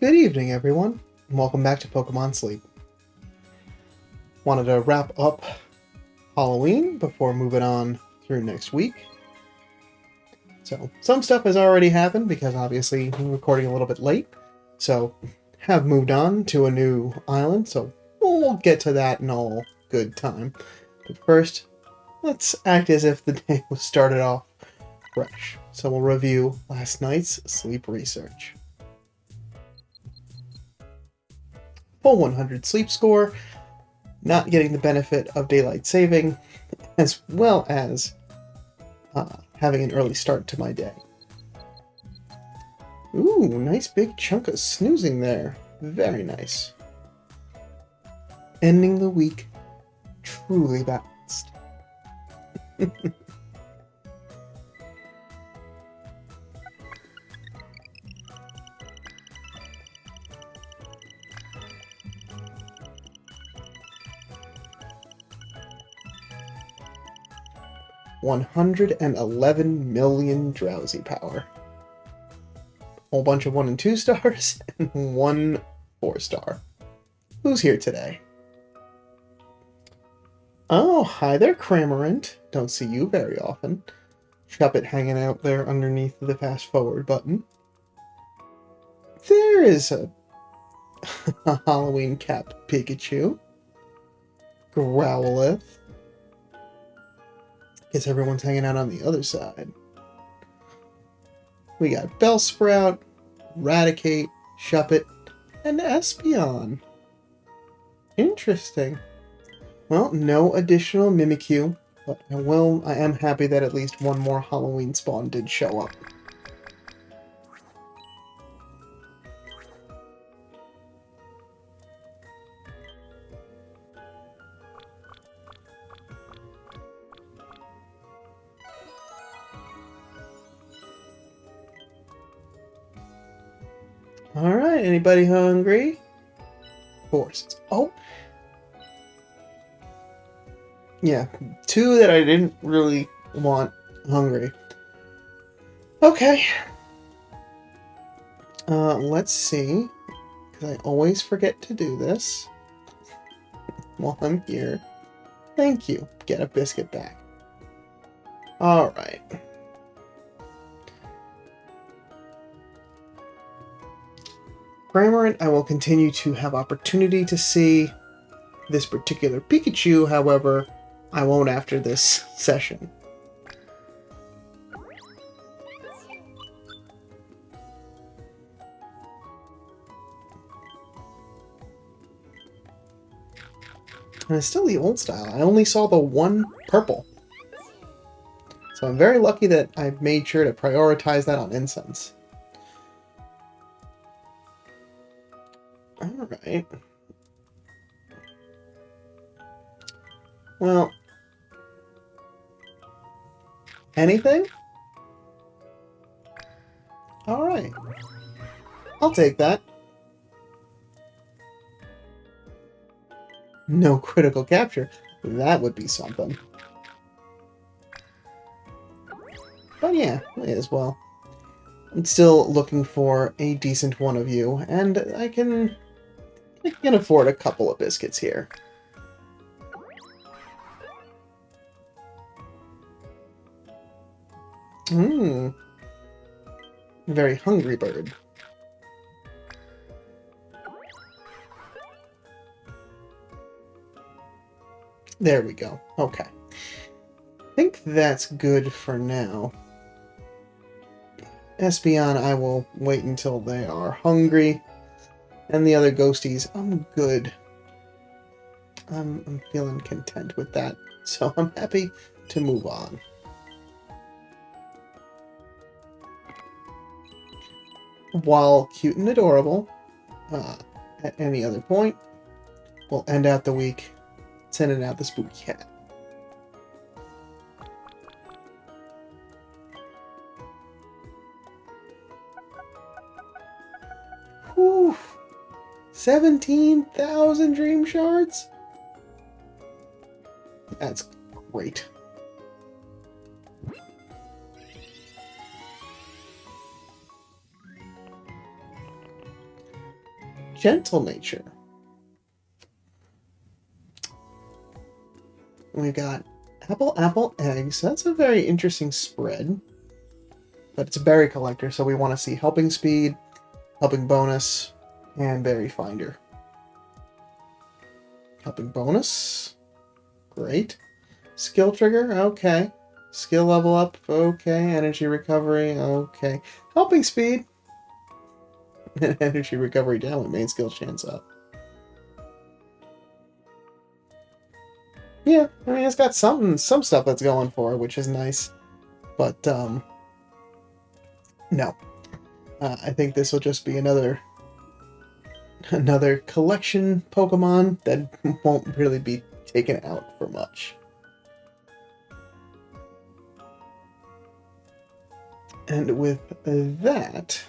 Good evening, everyone, and welcome back to Pokémon Sleep. Wanted to wrap up Halloween before moving on through next week. So, some stuff has already happened because obviously I'm recording a little bit late. So, have moved on to a new island, so we'll get to that in all good time. But first, let's act as if the day was started off fresh. So we'll review last night's sleep research. Full 100 sleep score, not getting the benefit of daylight saving, as well as having an early start to my day. Ooh, nice big chunk of snoozing there. Very nice. Ending the week truly balanced. 111 million drowsy power. Whole bunch of 1 and 2 stars and 1 4-star. Who's here today? Oh, hi there, Cramorant. Don't see you very often. Shuppet hanging out there underneath the fast forward button. There is a Halloween capped Pikachu. Growlithe. Guess everyone's hanging out on the other side. We got Bellsprout, Raticate, Shuppet, and Espeon. Interesting. Well, no additional Mimikyu, but I am happy that at least one more Halloween spawn did show up. Alright, anybody hungry? Of course. Oh! Yeah, 2 that I didn't really want hungry. Okay. Let's see. Because I always forget to do this while I'm here. Thank you. Get a biscuit back. Alright. Cramorant, I will continue to have opportunity to see this particular Pikachu, however, I won't after this session. And it's still the old style. I only saw the 1 purple. So I'm very lucky that I made sure to prioritize that on incense. Alright. Well, anything? Alright. I'll take that. No critical capture. That would be something. But yeah, may as well. I'm still looking for a decent one of you, and I can afford a couple of biscuits here. Very hungry bird. There we go. Okay. I think that's good for now. Espeon, I will wait until they are hungry. And the other ghosties, I'm good. I'm feeling content with that. So I'm happy to move on. While cute and adorable, at any other point, we'll end out the week sending out the spooky cat. Whew! 17,000 dream shards? That's great. gentle nature. We've got apple, apple, eggs. That's a very interesting spread. But it's a berry collector, so we want to see helping speed, helping bonus, and berry finder. Helping bonus. Great. Skill trigger. Okay. Skill level up. Okay. Energy recovery. Okay. Helping speed. Energy recovery down with main skill chance up. Yeah, I mean, it's got some stuff that's going for it, which is nice. But, no. I think this will just be another collection Pokemon that won't really be taken out for much. And with that,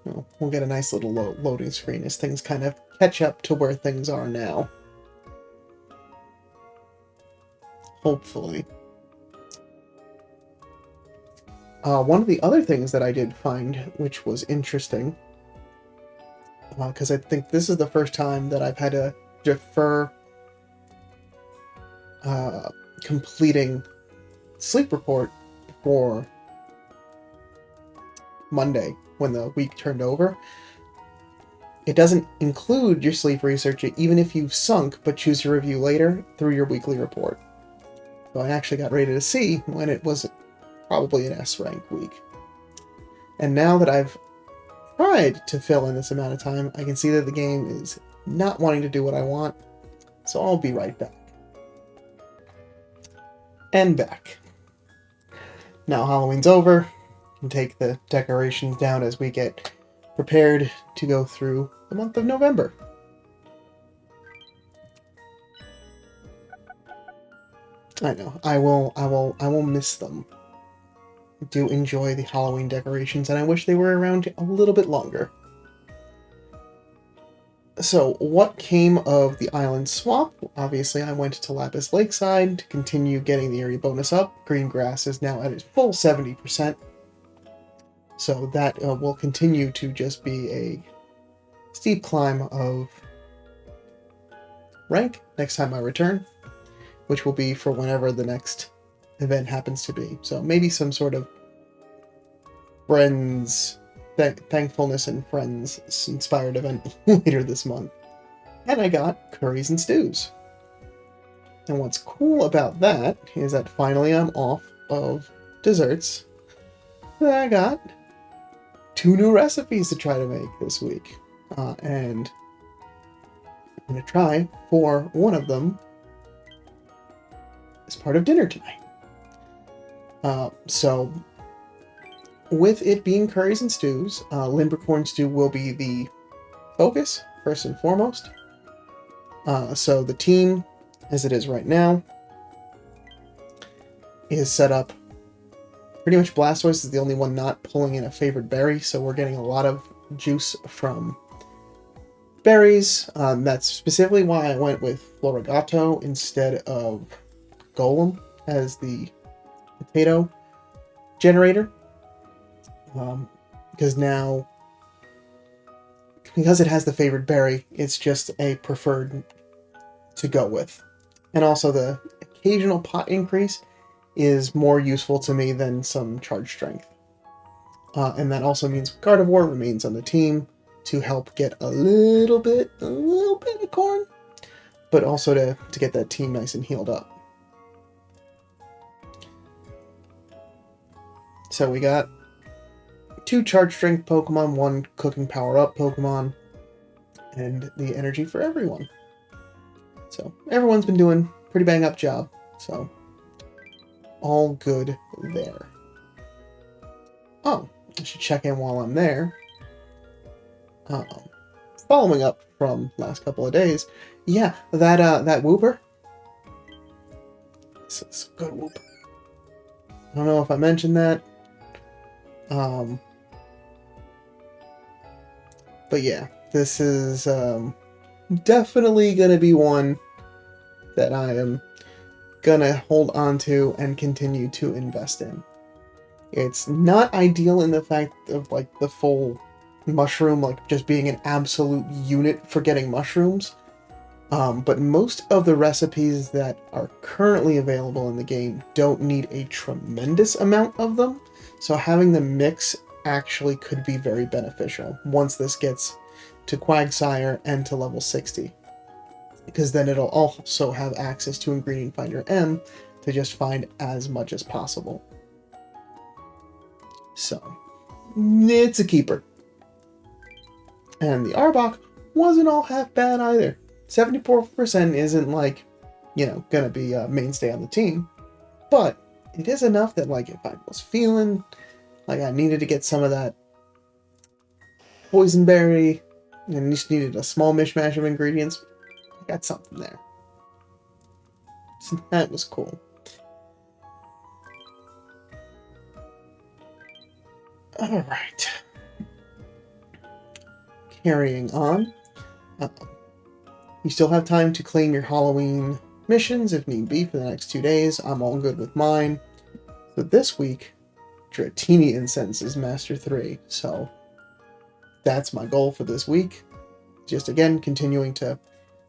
we'll get a nice little loading screen as things kind of catch up to where things are now. Hopefully. One of the other things that I did find, which was interesting, because I think this is the first time that I've had to defer completing sleep report for Monday when the week turned over. It doesn't include your sleep research even if you've sunk, but choose to review later through your weekly report. So I actually got rated a C when it was probably an S rank week. And now that I've tried to fill in this amount of time, I can see that the game is not wanting to do what I want. So I'll be right back. And back. Now Halloween's over. You can take the decorations down as we get prepared to go through the month of November. I know. I will miss them. I do enjoy the Halloween decorations, and I wish they were around a little bit longer. So, what came of the island swap? Obviously, I went to Lapis Lakeside to continue getting the area bonus up. Green grass is now at its full 70%. So that will continue to just be a steep climb of rank next time I return, which will be for whenever the next event happens to be. So maybe some sort of Friends, Thankfulness and Friends inspired event later this month. And I got curries and stews. And what's cool about that is that finally I'm off of desserts. I got 2 new recipes to try to make this week. And I'm going to try for one of them as part of dinner tonight. So, with it being curries and stews, Limbercorn stew will be the focus, first and foremost. So the team, as it is right now, is set up. Pretty much Blastoise is the only one not pulling in a favored berry, so we're getting a lot of juice from berries. That's specifically why I went with Florigato instead of Golem as the potato generator. Because now, because it has the favored berry, it's just a preferred to go with. And also the occasional pot increase is more useful to me than some charge strength. And that also means Gardevoir remains on the team to help get a little bit of corn, but also to get that team nice and healed up. So we got 2 charge strength Pokemon, 1 cooking power up Pokemon, and the energy for everyone. So everyone's been doing a pretty bang up job. So all good there. Oh, I should check in while I'm there. Following up from last couple of days, yeah, that Wooper. This is a good Wooper. I don't know if I mentioned that. But yeah, this is definitely gonna be one that I am gonna hold on to and continue to invest in. It's not ideal in the fact of like the full mushroom, like just being an absolute unit for getting mushrooms. But most of the recipes that are currently available in the game don't need a tremendous amount of them, so having them mix actually could be very beneficial once this gets to Quagsire and to level 60. Because then it'll also have access to Ingredient Finder M to just find as much as possible. So, it's a keeper. And the Arbok wasn't all half bad either. 74% isn't like, gonna be a mainstay on the team, but it is enough that like if I was feeling like I needed to get some of that poison berry and just needed a small mishmash of ingredients, I got something there. So that was cool. Alright. Carrying on. You still have time to claim your Halloween missions if need be for the next 2 days. I'm all good with mine. So this week, Dratini Incense is Master 3. So that's my goal for this week. Just again, continuing to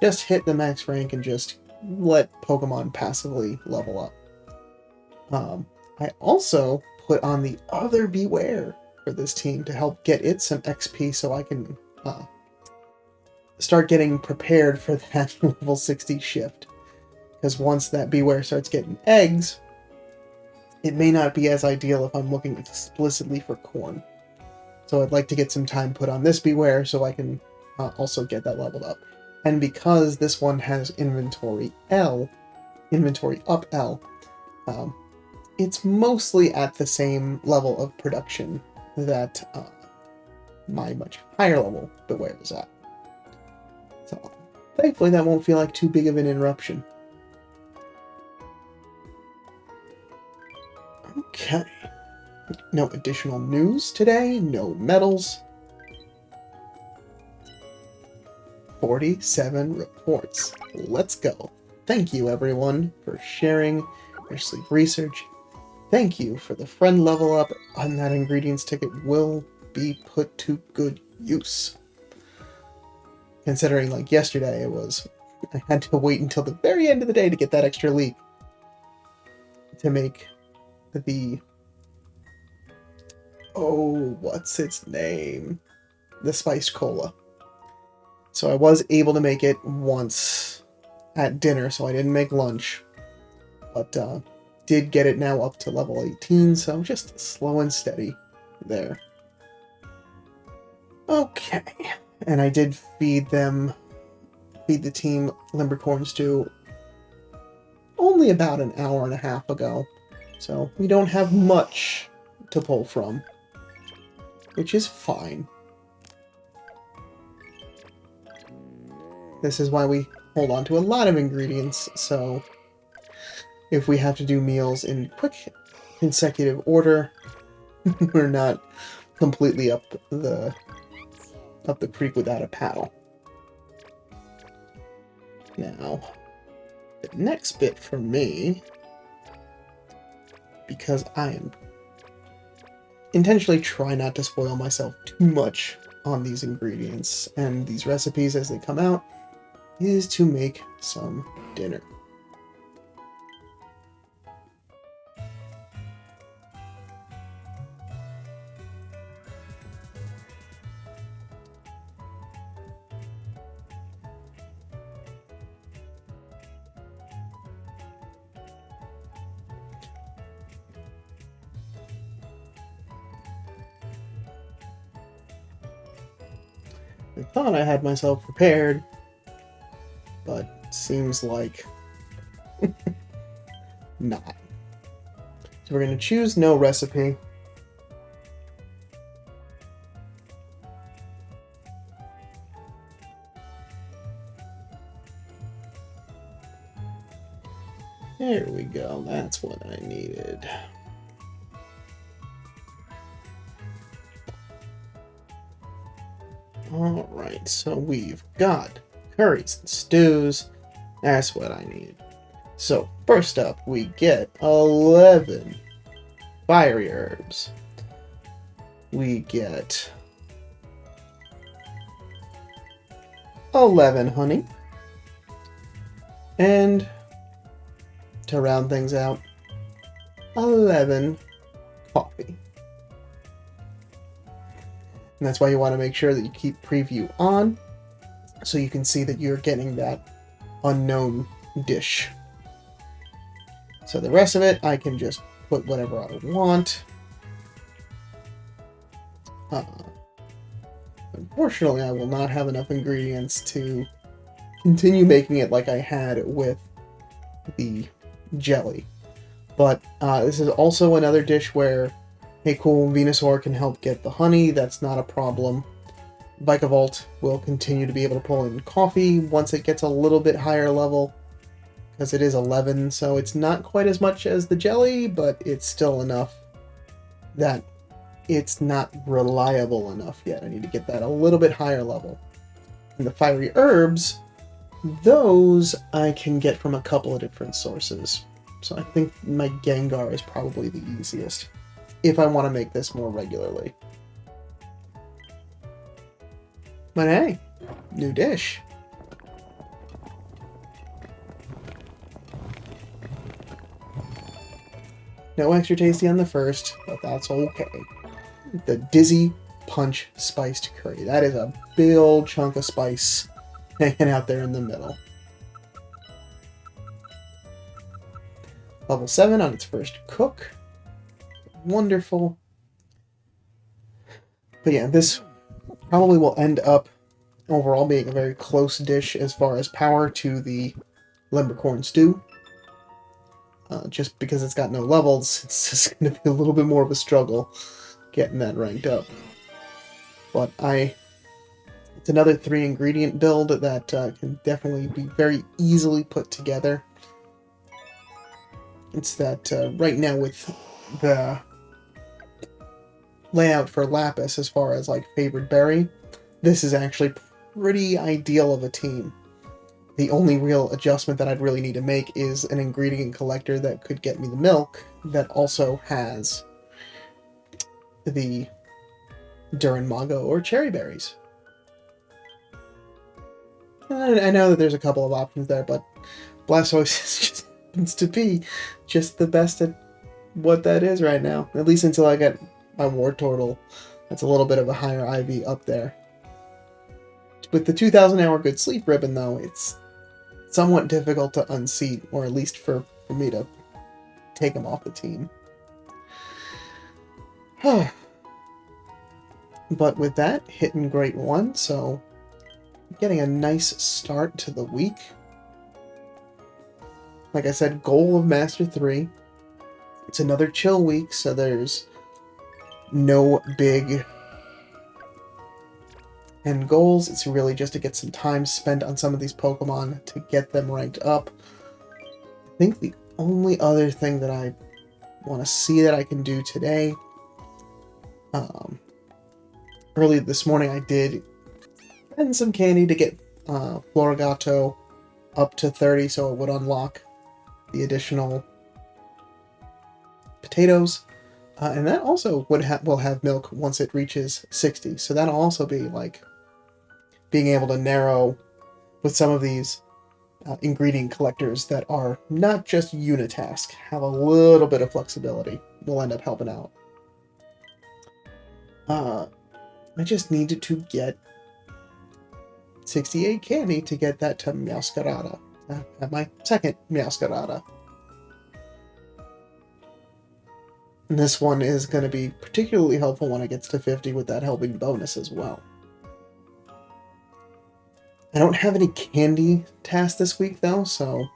just hit the max rank and just let Pokemon passively level up. I also put on the other Beware for this team to help get it some XP so I can start getting prepared for that level 60 shift. Because once that Beware starts getting eggs, it may not be as ideal if I'm looking explicitly for corn. So I'd like to get some time put on this Beware so I can also get that leveled up. And because this one has inventory up L, it's mostly at the same level of production that my much higher level Beware is at. So thankfully that won't feel like too big of an interruption. Okay. No additional news today, no medals. 47 reports. Let's go. Thank you everyone for sharing your sleep research. Thank you for the friend level up on that ingredients ticket will be put to good use. Considering like yesterday I had to wait until the very end of the day to get that extra leak to make what's its name? The spiced cola. So I was able to make it once at dinner, so I didn't make lunch. But did get it now up to level 18, so just slow and steady there. Okay. And I did feed the team Limbercorn stew only about an hour and a half ago. So we don't have much to pull from, which is fine. This is why we hold on to a lot of ingredients, so if we have to do meals in quick consecutive order, we're not completely up the creek without a paddle. Now, the next bit for me, because I am intentionally try not to spoil myself too much on these ingredients and these recipes as they come out, is to make some dinner. I thought I had myself prepared, but seems like not. So we're going to choose no recipe. There we go, that's what I needed. Alright, so we've got curries and stews. That's what I need. So, first up, we get 11 fiery herbs. We get 11 honey. And to round things out, 11 coffee. And that's why you want to make sure that you keep preview on so you can see that you're getting that unknown dish. So the rest of it, I can just put whatever I want. Unfortunately, I will not have enough ingredients to continue making it like I had with the jelly. But this is also another dish where, hey cool, Venusaur can help get the honey, that's not a problem. Vikavolt will continue to be able to pull in coffee once it gets a little bit higher level, because it is 11, so it's not quite as much as the jelly, but it's still enough that it's not reliable enough yet. I need to get that a little bit higher level. And the fiery herbs, those I can get from a couple of different sources. So I think my Gengar is probably the easiest, if I want to make this more regularly. But hey, new dish. No extra tasty on the first, but that's okay. The Dizzy Punch Spiced Curry. That is a big old chunk of spice hanging out there in the middle. Level 7 on its first cook. Wonderful. But yeah, this probably will end up overall being a very close dish as far as power to the Limbercorn Stew. Just because it's got no levels, it's just going to be a little bit more of a struggle getting that ranked up. But it's another 3-ingredient build that can definitely be very easily put together. It's that right now with the layout for Lapis as far as like favored berry, this is actually pretty ideal of a team. The only real adjustment that I'd really need to make is an ingredient collector that could get me the milk that also has the Duranmago or cherry berries. I know that there's a couple of options there, but Blastoise just happens to be just the best at what that is right now. At least until I get my Wartortle. That's a little bit of a higher IV up there. With the 2,000-hour good sleep ribbon, though, it's somewhat difficult to unseat, or at least for me to take him off the team. But with that, hitting Great 1, so getting a nice start to the week. Like I said, goal of Master 3. It's another chill week, so there's no big end goals. It's really just to get some time spent on some of these Pokemon to get them ranked up. I think the only other thing that I want to see that I can do today, early this morning I did spend some candy to get Florigato up to 30, so it would unlock the additional potatoes. And that also will have milk once it reaches 60. So that'll also be like being able to narrow with some of these ingredient collectors that are not just unitask, have a little bit of flexibility, will end up helping out. I just needed to get 68 candy to get that to Meowscarada. At my second Meowscarada. And this one is going to be particularly helpful when it gets to 50 with that helping bonus as well. I don't have any candy tasks this week though, so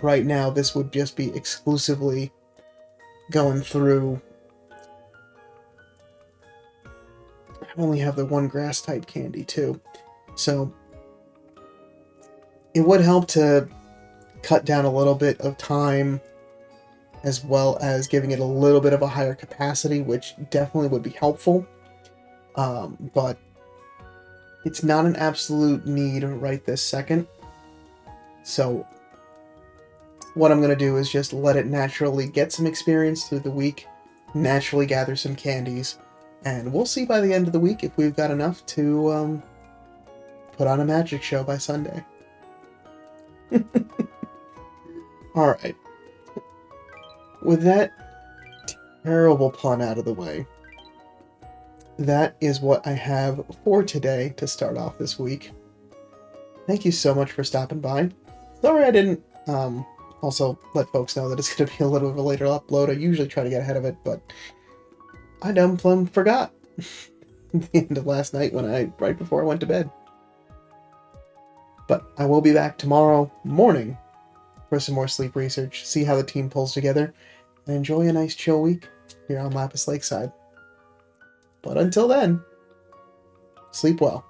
right now this would just be exclusively going through. I only have the one grass type candy too, so it would help to cut down a little bit of time as well as giving it a little bit of a higher capacity, which definitely would be helpful. But it's not an absolute need right this second. So what I'm going to do is just let it naturally get some experience through the week, naturally gather some candies, and we'll see by the end of the week if we've got enough to put on a magic show by Sunday. Alright. With that terrible pun out of the way, that is what I have for today to start off this week. Thank you so much for stopping by. Sorry I didn't also let folks know that it's going to be a little bit of a later upload. I usually try to get ahead of it, but I dumb plumb forgot at the end of last night right before I went to bed. But I will be back tomorrow morning for some more sleep research, see how the team pulls together, and enjoy a nice chill week here on Lapis Lakeside. But until then, sleep well.